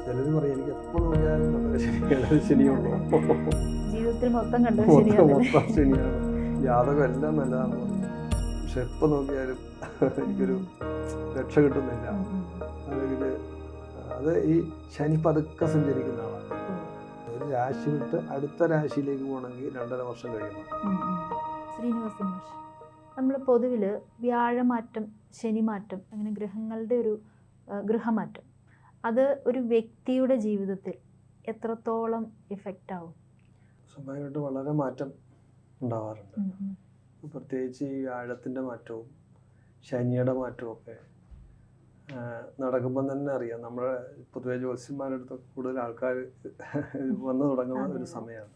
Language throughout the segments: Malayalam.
ചിലർ പറയും എനിക്ക് എപ്പോൾ നോക്കിയാലും കണ്ടക ശനിയുള്ളൂ, ജീവിതത്തിൽ മൊത്തം മൊത്തം ശനിയാണ്, ജാതകം എല്ലാം നല്ലതാണ് പറയും. പക്ഷെ എപ്പോൾ നോക്കിയാലും എനിക്കൊരു രക്ഷ കിട്ടുന്നില്ല. അല്ലെങ്കിൽ അത് ഈ ശനി പതുക്കെ സഞ്ചരിക്കുന്ന ആളാണ്. ഒരു രാശി വിട്ട് അടുത്ത രാശിയിലേക്ക് പോകണമെങ്കിൽ 2.5 വർഷം കഴിയണം. ശ്രീനിവാസൻ മാഷ്, നമ്മൾ പൊതുവിൽ വ്യാഴമാറ്റം, ശനിമാറ്റം, അങ്ങനെ ഗ്രഹങ്ങളുടെ ഒരു ഗൃഹമാറ്റം, അത് ഒരു വ്യക്തിയുടെ ജീവിതത്തിൽ എത്രത്തോളം ഇഫക്റ്റ് ആവും? സ്വാഭാവികമായിട്ട് വളരെ മാറ്റം ഉണ്ടാവാറുണ്ട്. പ്രത്യേകിച്ച് ഈ വ്യാഴത്തിൻ്റെ മാറ്റവും ശനിയുടെ മാറ്റവും ഒക്കെ നടക്കുമ്പം തന്നെ അറിയാം. നമ്മുടെ പൊതുവെ ജ്യോത്സ്യന്മാരുടെ അടുത്തൊക്കെ കൂടുതൽ ആൾക്കാർ വന്നു തുടങ്ങുന്ന ഒരു സമയമാണ്.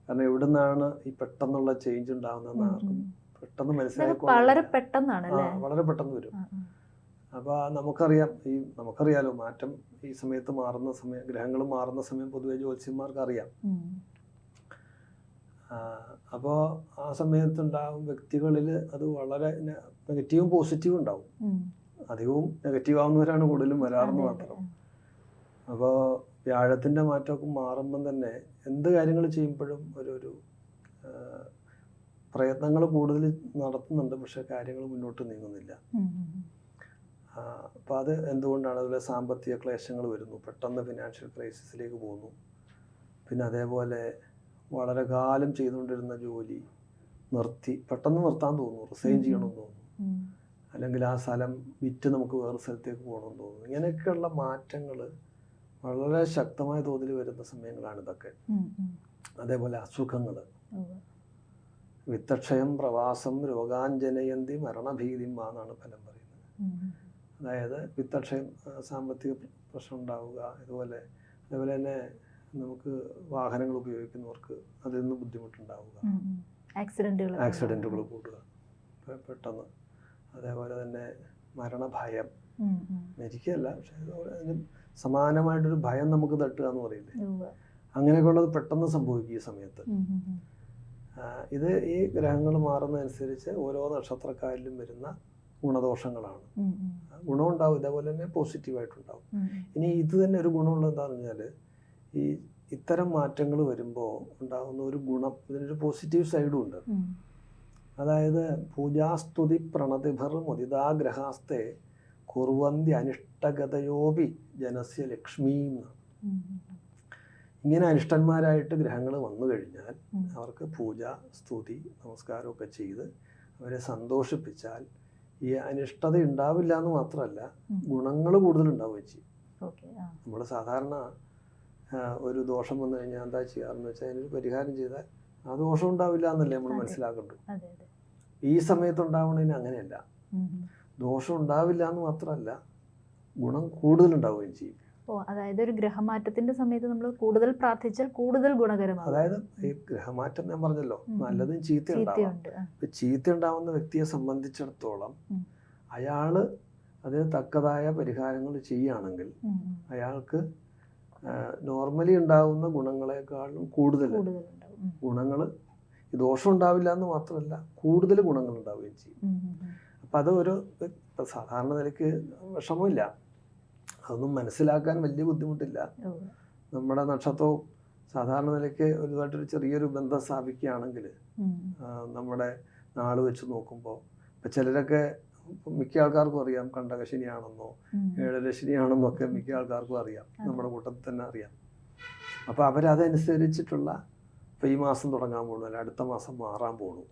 കാരണം എവിടെ നിന്നാണ് ഈ പെട്ടെന്നുള്ള ചേഞ്ച് ഉണ്ടാകുന്നതെന്ന് ആർക്കും പെട്ടെന്ന് മനസ്സിലാക്കി വളരെ പെട്ടെന്നാണ്, വളരെ പെട്ടെന്ന് വരും. അപ്പോൾ നമുക്കറിയാലോ മാറ്റം ഈ സമയത്ത് മാറുന്ന സമയം, ഗ്രഹങ്ങൾ മാറുന്ന സമയം പൊതുവെ ജ്യോത്സ്യന്മാർക്ക് അറിയാം. അപ്പോൾ ആ സമയത്തുണ്ടാകും വ്യക്തികളിൽ അത് വളരെ നെഗറ്റീവും പോസിറ്റീവും ഉണ്ടാവും. അധികവും നെഗറ്റീവ് ആവുന്നവരാണ് കൂടുതലും വരാറെന്ന് മാത്രം. അപ്പോൾ വ്യാഴത്തിൻ്റെ മാറ്റമൊക്കെ മാറുമ്പം തന്നെ എന്ത് കാര്യങ്ങൾ ചെയ്യുമ്പോഴും ഒരു പ്രയത്നങ്ങൾ കൂടുതൽ നടത്തുന്നുണ്ട്, പക്ഷെ കാര്യങ്ങൾ മുന്നോട്ട് നീങ്ങുന്നില്ല. അപ്പോൾ അത് എന്തുകൊണ്ടാണ്? അതുപോലെ സാമ്പത്തിക ക്ലേശങ്ങൾ വരുന്നു, പെട്ടെന്ന് ഫിനാൻഷ്യൽ ക്രൈസിസിലേക്ക് പോകുന്നു. പിന്നെ അതേപോലെ വളരെ കാലം ചെയ്തുകൊണ്ടിരുന്ന ജോലി പെട്ടെന്ന് നിർത്താൻ തോന്നുന്നു, റിസൈൻ ചെയ്യണമെന്ന് തോന്നുന്നു, അല്ലെങ്കിൽ ആ സ്ഥലം വിറ്റ് നമുക്ക് വേറെ സ്ഥലത്തേക്ക് പോകണമെന്ന് തോന്നുന്നു. ഇങ്ങനെയൊക്കെയുള്ള മാറ്റങ്ങൾ വളരെ ശക്തമായ തോതിൽ വരുന്ന സമയങ്ങളാണ് ഇതൊക്കെ. അതേപോലെ അസുഖങ്ങൾ, വിത്തക്ഷയം, പ്രവാസം, രോഗാഞ്ജനയന്തി, മരണഭീതിം എന്നാണ് ഫലം പറയുന്നത്. അതായത് വിത്തക്ഷയം, സാമ്പത്തിക പ്രശ്നം ഉണ്ടാവുക, അതേപോലെ തന്നെ നമുക്ക് വാഹനങ്ങൾ ഉപയോഗിക്കുന്നവർക്ക് അതിൽ നിന്ന് ബുദ്ധിമുട്ടുണ്ടാവുക, ആക്സിഡൻറ്റുകൾ കൂടുക പെട്ടെന്ന്. അതേപോലെ തന്നെ മരണഭയം, മരിക്കുകയല്ല പക്ഷെ അതിന് സമാനമായിട്ടൊരു ഭയം നമുക്ക് തട്ടുക എന്ന് പറയില്ലേ, അങ്ങനെയൊക്കെയുള്ളത് പെട്ടെന്ന് സംഭവിക്കും ഈ സമയത്ത്. ഇത് ഈ ഗ്രഹങ്ങൾ മാറുന്നതനുസരിച്ച് ഓരോ നക്ഷത്രക്കാരിലും വരുന്ന ഗുണദോഷങ്ങളാണ്. ഗുണമുണ്ടാവും, ഇതേപോലെ തന്നെ പോസിറ്റീവായിട്ടുണ്ടാവും. ഇനി ഇത് തന്നെ ഒരു ഗുണമുള്ളത് എന്താണെന്ന് പറഞ്ഞാൽ, ഈ ഇത്തരം മാറ്റങ്ങൾ വരുമ്പോൾ ഉണ്ടാകുന്ന ഒരു ഗുണം, ഇതിനൊരു പോസിറ്റീവ് സൈഡും ഉണ്ട്. അതായത് പൂജാസ്തുതി പ്രണതിഭർ മുദിതാഗ്രഹാസ്തെ കുർവന്തി അനിഷ്ടഗതയോപി ജനസ്യ ലക്ഷ്മീം. ഇങ്ങനെ അനിഷ്ടന്മാരായിട്ട് ഗ്രഹങ്ങൾ വന്നു കഴിഞ്ഞാൽ അവർക്ക് പൂജ, സ്തുതി, നമസ്കാരമൊക്കെ ചെയ്ത് അവരെ സന്തോഷിപ്പിച്ചാൽ ഈ അനിഷ്ടത ഉണ്ടാവില്ല എന്ന് മാത്രമല്ല, ഗുണങ്ങൾ കൂടുതൽ ഉണ്ടാവുകയും ചെയ്യും. നമ്മൾ സാധാരണ ഒരു ദോഷം വന്നു കഴിഞ്ഞാൽ എന്താ ചെയ്യാറെന്ന് വെച്ചാൽ അതിനൊരു പരിഹാരം ചെയ്താൽ ആ ദോഷം ഉണ്ടാവില്ല എന്നല്ലേ നമ്മൾ മനസ്സിലാക്കേണ്ടത്. ഈ സമയത്ത് ഉണ്ടാവണതിന് അങ്ങനെയല്ല, ദോഷം ഉണ്ടാവില്ല എന്ന് മാത്രമല്ല ഗുണം കൂടുതൽ ഉണ്ടാവുകയും ചെയ്യും. അതായത് ഒരു ഗ്രഹമാറ്റത്തിന്റെ സമയത്ത് നമ്മൾ കൂടുതൽ പ്രാർത്ഥിച്ചാൽ കൂടുതൽ ഗുണകരമാണ്. അതായത് ഈ ഗ്രഹമാറ്റം ഞാൻ പറഞ്ഞല്ലോ, നല്ലതും ചീത്ത ഉണ്ടാവും. ചീത്ത ഉണ്ടാവുന്ന വ്യക്തിയെ സംബന്ധിച്ചിടത്തോളം അയാള് അതിന് തക്കതായ പരിഹാരങ്ങൾ ചെയ്യുകയാണെങ്കിൽ അയാൾക്ക് നോർമലി ഉണ്ടാവുന്ന ഗുണങ്ങളെക്കാളും കൂടുതൽ ഗുണങ്ങൾ, ദോഷം ഉണ്ടാവില്ല എന്ന് മാത്രമല്ല കൂടുതൽ ഗുണങ്ങൾ ഉണ്ടാവുകയും ചെയ്യും. അപ്പം അത് ഒരു സാധാരണ നിലയ്ക്ക് വിഷമമില്ല, അതൊന്നും മനസ്സിലാക്കാൻ വലിയ ബുദ്ധിമുട്ടില്ല. നമ്മുടെ നക്ഷത്രവും സാധാരണ നിലയ്ക്ക് ഒരുപായിട്ടൊരു ചെറിയൊരു ബന്ധം സ്ഥാപിക്കുകയാണെങ്കിൽ നമ്മുടെ നാള് വെച്ച് നോക്കുമ്പോൾ, ഇപ്പം ചിലരൊക്കെ മിക്ക ആൾക്കാർക്കും അറിയാം കണ്ടകശനിയാണെന്നോ ഏഴരശനിയാണെന്നോ ഒക്കെ മിക്ക ആൾക്കാർക്കും അറിയാം, നമ്മുടെ കൂട്ടത്തിൽ തന്നെ അറിയാം. അപ്പോൾ അവരതനുസരിച്ചിട്ടുള്ള, ഇപ്പോൾ ഈ മാസം തുടങ്ങാൻ പോകണു, അല്ല അടുത്ത മാസം മാറാൻ പോകണു,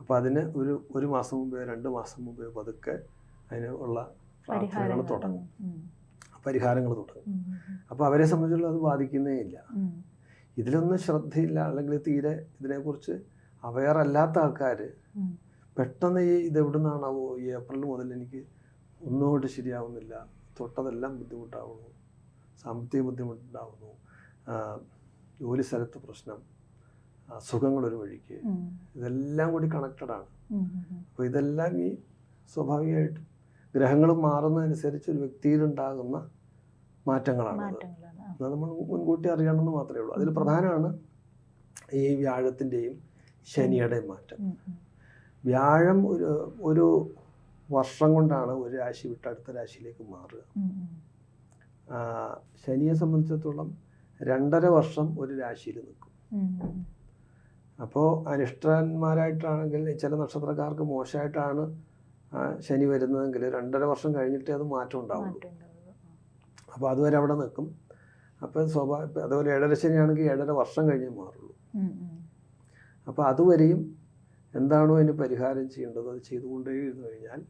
അപ്പോൾ അതിന് ഒരു മാസം മുമ്പേ 2 മാസം മുമ്പേ പതുക്കെ അതിന് ഉള്ള പ്രാർത്ഥനകൾ തുടങ്ങും, പരിഹാരങ്ങൾ തുടങ്ങും. അപ്പോൾ അവരെ സംബന്ധിച്ചുള്ള അത് ബാധിക്കുന്നേ ഇല്ല. ഇതിലൊന്നും ശ്രദ്ധയില്ല, അല്ലെങ്കിൽ തീരെ ഇതിനെക്കുറിച്ച് അവെയർ അല്ലാത്ത ആൾക്കാർ പെട്ടെന്ന് ഇതെവിടെ നിന്നാണാവോ ഈ ഏപ്രിൽ മുതൽ എനിക്ക് ഒന്നുകൊണ്ട് ശരിയാവുന്നില്ല, തൊട്ടതെല്ലാം ബുദ്ധിമുട്ടാവുന്നു, സാമ്പത്തിക ബുദ്ധിമുട്ടുണ്ടാവുന്നു, ജോലി സ്ഥലത്ത് പ്രശ്നം, അസുഖങ്ങളൊരു വഴിക്ക്, ഇതെല്ലാം കൂടി കണക്റ്റഡാണ്. അപ്പോൾ ഇതെല്ലാം ഈ സ്വാഭാവികമായിട്ടും ഗ്രഹങ്ങൾ മാറുന്നതനുസരിച്ച് ഒരു വ്യക്തിയിലുണ്ടാകുന്ന മാറ്റങ്ങളാണ്. അത് നമ്മൾ മുൻകൂട്ടി അറിയണമെന്ന് മാത്രമേ ഉള്ളൂ. അതിൽ പ്രധാനമാണ് ഈ വ്യാഴത്തിൻ്റെയും ശനിയുടെയും മാറ്റം. വ്യാഴം ഒരു വർഷം കൊണ്ടാണ് ഒരു രാശി വിട്ട് അടുത്ത രാശിയിലേക്ക് മാറുക. ശനിയെ സംബന്ധിച്ചിടത്തോളം 2.5 വർഷം ഒരു രാശിയിൽ നിൽക്കും. അപ്പോൾ അനിഷ്ടന്മാരായിട്ടാണെങ്കിൽ ചില നക്ഷത്രക്കാർക്ക് മോശമായിട്ടാണ് ശനി വരുന്നതെങ്കിൽ 2.5 വർഷം കഴിഞ്ഞിട്ടേ അത് മാറ്റം ഉണ്ടാവുള്ളൂ. അപ്പോൾ അതുവരെ അവിടെ നിൽക്കും. അപ്പോൾ അതുപോലെ 7.5 ശനിയാണെങ്കിൽ 7.5 വർഷം കഴിഞ്ഞേ മാറുള്ളൂ. അപ്പോൾ അതുവരെയും എന്താണോ അതിന് പരിഹാരം ചെയ്യേണ്ടത് അത് ചെയ്തുകൊണ്ടേ ഇരുന്നു കഴിഞ്ഞാൽ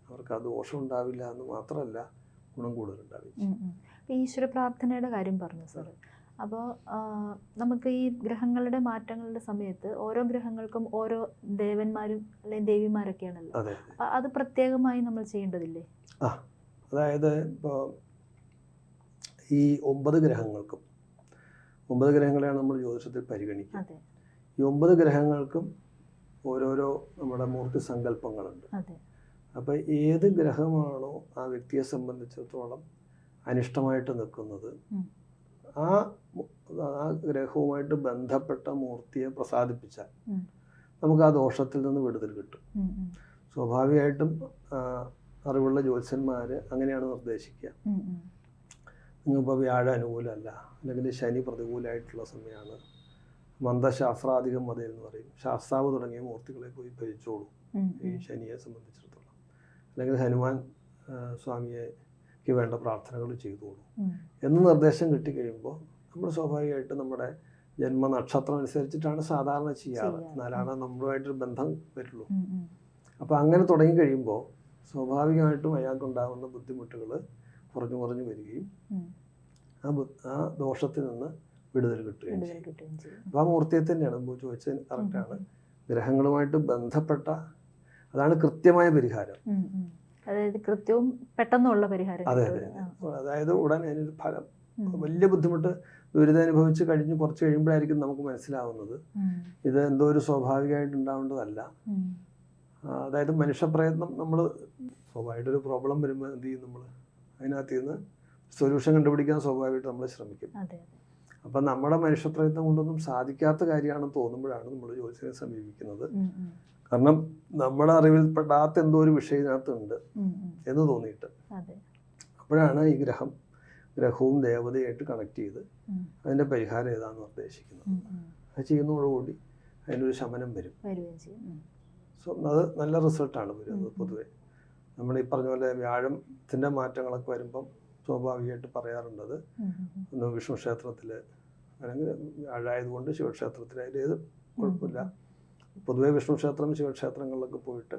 അവർക്ക് ആ ദോഷം ഉണ്ടാവില്ല എന്ന് മാത്രമല്ല, ഗുണം കൂടുതലുണ്ടാവില്ല. ഈശ്വര പ്രാർത്ഥനയുടെ കാര്യം പറഞ്ഞു സാർ. അപ്പോൾ നമുക്ക് ഈ ഗ്രഹങ്ങളുടെ മാറ്റങ്ങളുടെ സമയത്ത് ഓരോ ഗ്രഹങ്ങൾക്കും ഓരോ ദേവന്മാരും അല്ലെങ്കിൽ ദേവിമാരൊക്കെയാണല്ലോ. അത് പ്രത്യേകമായി നമ്മൾ ചെയ്യേണ്ടതില്ലേ? അതായത് ഇപ്പോൾ ഈ 9 ഗ്രഹങ്ങൾക്കും 9 ഗ്രഹങ്ങളെയാണ് നമ്മൾ ജ്യോതിഷത്തിൽ പരിഗണിക്കുക. ഈ 9 ഗ്രഹങ്ങൾക്കും ഓരോരോ നമ്മുടെ മൂർത്തി സങ്കല്പങ്ങളുണ്ട്. അപ്പോൾ ഏത് ഗ്രഹമാണോ ആ വ്യക്തിയെ സംബന്ധിച്ചിടത്തോളം അനിഷ്ടമായിട്ട് നിൽക്കുന്നത്, ആ ഗ്രഹവുമായിട്ട് ബന്ധപ്പെട്ട മൂർത്തിയെ പ്രസാദിപ്പിച്ചാൽ നമുക്ക് ആ ദോഷത്തിൽ നിന്ന് വിടുതൽ കിട്ടും. സ്വാഭാവികമായിട്ടും അറിവുള്ള ജ്യോത്സ്യന്മാർ അങ്ങനെയാണ് നിർദ്ദേശിക്കുക. നിങ്ങളിപ്പോൾ വ്യാഴം അനുകൂലമല്ല, അല്ലെങ്കിൽ ശനി പ്രതികൂലമായിട്ടുള്ള സമയമാണ്, മന്ദശാസ്ത്രാധികം മതം എന്ന് പറയും, ശാസ്താവ് തുടങ്ങിയ മൂർത്തികളെ പോയി ഭജിച്ചോളൂ ഈ ശനിയെ സംബന്ധിച്ചിടത്തോളം, അല്ലെങ്കിൽ ഹനുമാൻ സ്വാമിക്ക് വേണ്ട പ്രാർത്ഥനകൾ ചെയ്തോളൂ എന്ന് നിർദ്ദേശം കിട്ടിക്കഴിയുമ്പോൾ നമ്മൾ സ്വാഭാവികമായിട്ട് നമ്മുടെ ജന്മനക്ഷത്രം അനുസരിച്ചിട്ടാണ് സാധാരണ ചെയ്യാറ്. എന്നാലാണ് നമ്മളുമായിട്ടൊരു ബന്ധം വരുള്ളൂ. അപ്പോൾ അങ്ങനെ തുടങ്ങി കഴിയുമ്പോൾ സ്വാഭാവികമായിട്ടും അയാൾക്കുണ്ടാകുന്ന ബുദ്ധിമുട്ടുകൾ കുറഞ്ഞു വരികയും ആ ദോഷത്തിൽ നിന്ന് വിടുതൽ കിട്ടുകയും ചെയ്യും. അപ്പോൾ ആ മൂർത്തിയെ തന്നെയാണ് ചോദിച്ചത് കറക്റ്റാണ്. ഗ്രഹങ്ങളുമായിട്ട് ബന്ധപ്പെട്ട അതാണ് കൃത്യമായ പരിഹാരം. അതായത് കൃത്യവും പെട്ടെന്നുള്ള പരിഹാരം. അതെ. അതായത് ഉടൻ അതിനൊരു ഫലം, വലിയ ബുദ്ധിമുട്ട് ദുരിതം അനുഭവിച്ച് കഴിഞ്ഞ് കുറച്ച് കഴിയുമ്പോഴായിരിക്കും നമുക്ക് മനസ്സിലാവുന്നത് ഇത് എന്തോ ഒരു സ്വാഭാവികമായിട്ട് ഉണ്ടാവേണ്ടതല്ല. അതായത് മനുഷ്യപ്രയത്നം, നമ്മൾ സ്വാഭാവികമായിട്ടൊരു പ്രോബ്ലം വരുമ്പോൾ എന്ത് ചെയ്യും, നമ്മൾ അതിനകത്ത് നിന്ന് സൊല്യൂഷൻ കണ്ടുപിടിക്കാൻ സ്വാഭാവികമായിട്ട് നമ്മൾ ശ്രമിക്കും. അപ്പം നമ്മുടെ മനുഷ്യപ്രയത്നം കൊണ്ടൊന്നും സാധിക്കാത്ത കാര്യമാണെന്ന് തോന്നുമ്പോഴാണ് നമ്മൾ ജ്യോതിഷനെ സമീപിക്കുന്നത്. കാരണം നമ്മുടെ അറിവിൽപ്പെടാത്ത എന്തോ ഒരു വിഷയം ഇതിനകത്തുണ്ട് എന്ന് തോന്നിയിട്ട് അപ്പോഴാണ് ഈ ഗ്രഹവും ദേവതയായിട്ട് കണക്ട് ചെയ്ത് അതിൻ്റെ പരിഹാരം ഏതാണെന്ന് നിർദ്ദേശിക്കുന്നത്. അത് ചെയ്യുന്നതോടുകൂടി അതിനൊരു ശമനം വരും. സോ അത് നല്ല റിസൾട്ടാണ് വരുന്നത്. പൊതുവെ നമ്മൾ ഈ പറഞ്ഞ പോലെ വ്യാഴത്തിൻ്റെ മാറ്റങ്ങളൊക്കെ വരുമ്പം സ്വാഭാവികമായിട്ട് പറയാറുണ്ടത് ഒന്ന് വിഷ്ണു ക്ഷേത്രത്തിൽ, അല്ലെങ്കിൽ വ്യാഴായതുകൊണ്ട് ശിവക്ഷേത്രത്തിൽ, അതിൽ ഏത് കുഴപ്പമില്ല. പൊതുവെ വിഷ്ണു ക്ഷേത്രം ശിവക്ഷേത്രങ്ങളിലൊക്കെ പോയിട്ട്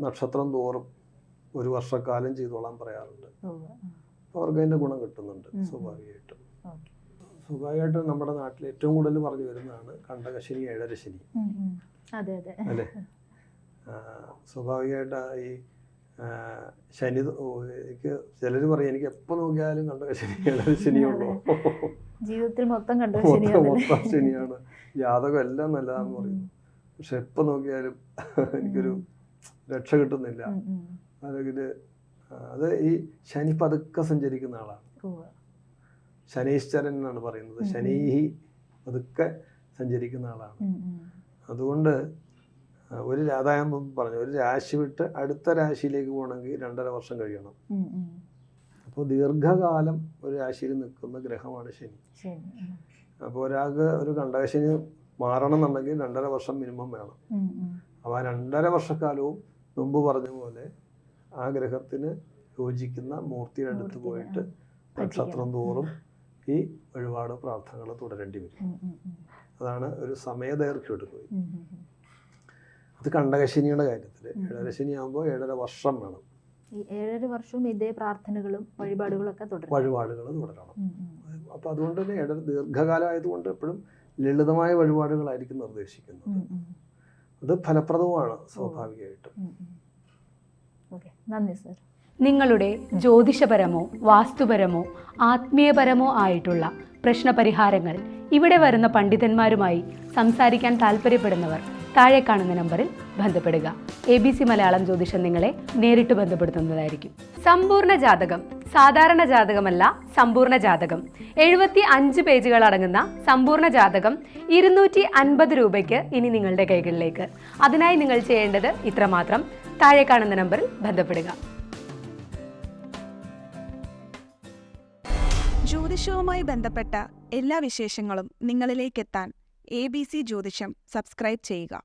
നക്ഷത്രം തോറും 1 വർഷക്കാലം ചെയ്തോളാൻ പറയാറുണ്ട്. അപ്പോൾ അവർക്ക് അതിൻ്റെ ഗുണം കിട്ടുന്നുണ്ട്. സ്വാഭാവികമായിട്ടും നമ്മുടെ നാട്ടിൽ ഏറ്റവും കൂടുതൽ പറഞ്ഞു വരുന്നതാണ് കണ്ടകശനി, 7.5 ശനി അല്ലേ. സ്വാഭാവികമായിട്ട് ഈ ശനി, എനിക്ക് ചിലർ പറയും എനിക്ക് എപ്പോൾ നോക്കിയാലും കണ്ടകശനി, 7.5 ശനിയുള്ളൂ, ജീവിതത്തിൽ മൊത്തം ശനിയാണ്, ജാതകം എല്ലാം നല്ലതാണെന്ന് പറയുന്നു. പക്ഷെ എപ്പോൾ നോക്കിയാലും എനിക്കൊരു രക്ഷ കിട്ടുന്നില്ല. അല്ലെങ്കിൽ അത് ഈ ശനി പതുക്കെ സഞ്ചരിക്കുന്ന ആളാണ്. ശനീശ്വരൻ എന്നാണ് പറയുന്നത്. ശനീഹി പതുക്കെ സഞ്ചരിക്കുന്ന ആളാണ്. അതുകൊണ്ട് അതായത് പറഞ്ഞു, ഒരു രാശി വിട്ട് അടുത്ത രാശിയിലേക്ക് പോകണമെങ്കിൽ 2.5 വർഷം കഴിയണം. അപ്പോൾ ദീർഘകാലം ഒരു രാശിയിൽ നിൽക്കുന്ന ഗ്രഹമാണ് ശനി. അപ്പോൾ ഒരാൾക്ക് ഒരു കണ്ടകശനി മാറണം എന്നുണ്ടെങ്കിൽ 2.5 വർഷം മിനിമം വേണം. അപ്പോൾ ആ 2.5 വർഷക്കാലവും മുമ്പ് പറഞ്ഞ പോലെ ആ ഗ്രഹത്തിന് യോജിക്കുന്ന മൂർത്തിയുടെ അടുത്ത് പോയിട്ട് നക്ഷത്രം തോറും ഈ വഴിപാട് പ്രാർത്ഥനകൾ തുടരേണ്ടി വരും. അതാണ് ഒരു സമയദൈർഘ്യം എടുക്കുക. അത് കണ്ടകശനിയുടെ കാര്യത്തിൽ 7.5 ശനി ആകുമ്പോൾ 7.5 വർഷം വേണം. ഈ 7.5 വർഷവും ഇതേ പ്രാർത്ഥനകളും വഴിപാടുകളൊക്കെ തുടരണം. അപ്പോൾ അതുകൊണ്ട് തന്നെ ദീർഘകാലം ആയതുകൊണ്ട് എപ്പോഴും ലളിതമായ വഴിപാടുകളായിരിക്കും നിർദ്ദേശിക്കുന്നത്. അത് ഫലപ്രദവുമാണ് സ്വാഭാവികമായിട്ടും. നന്ദി സർ. നിങ്ങളുടെ ജ്യോതിഷപരമോ വാസ്തുപരമോ ആത്മീയപരമോ ആയിട്ടുള്ള പ്രശ്നപരിഹാരങ്ങൾ ഇവിടെ വരുന്ന പണ്ഡിതന്മാരുമായി സംസാരിക്കാൻ താല്പര്യപ്പെടുന്നവർ താഴെ കാണുന്ന നമ്പറിൽ ബന്ധപ്പെടുക. ABC മലയാളം ജ്യോതിഷം നിങ്ങളെ നേരിട്ട് ബന്ധപ്പെടുത്തുന്നതായിരിക്കും. സമ്പൂർണ്ണ ജാതകം, സാധാരണ ജാതകമല്ല, സമ്പൂർണ്ണ ജാതകം. 75 പേജുകൾ അടങ്ങുന്ന സമ്പൂർണ്ണ ജാതകം 250 രൂപയ്ക്ക് ഇനി നിങ്ങളുടെ കൈകളിലേക്ക്. അതിനായി നിങ്ങൾ ചെയ്യേണ്ടത് ഇത്രമാത്രം: താഴെ കാണുന്ന നമ്പറിൽ ബന്ധപ്പെടുക. ജ്യോതിഷവുമായി ബന്ധപ്പെട്ട എല്ലാ വിശേഷങ്ങളും നിങ്ങളിലേക്കെത്താൻ ABC ജ്യോതിഷം സബ്സ്ക്രൈബ് ചെയ്യുക.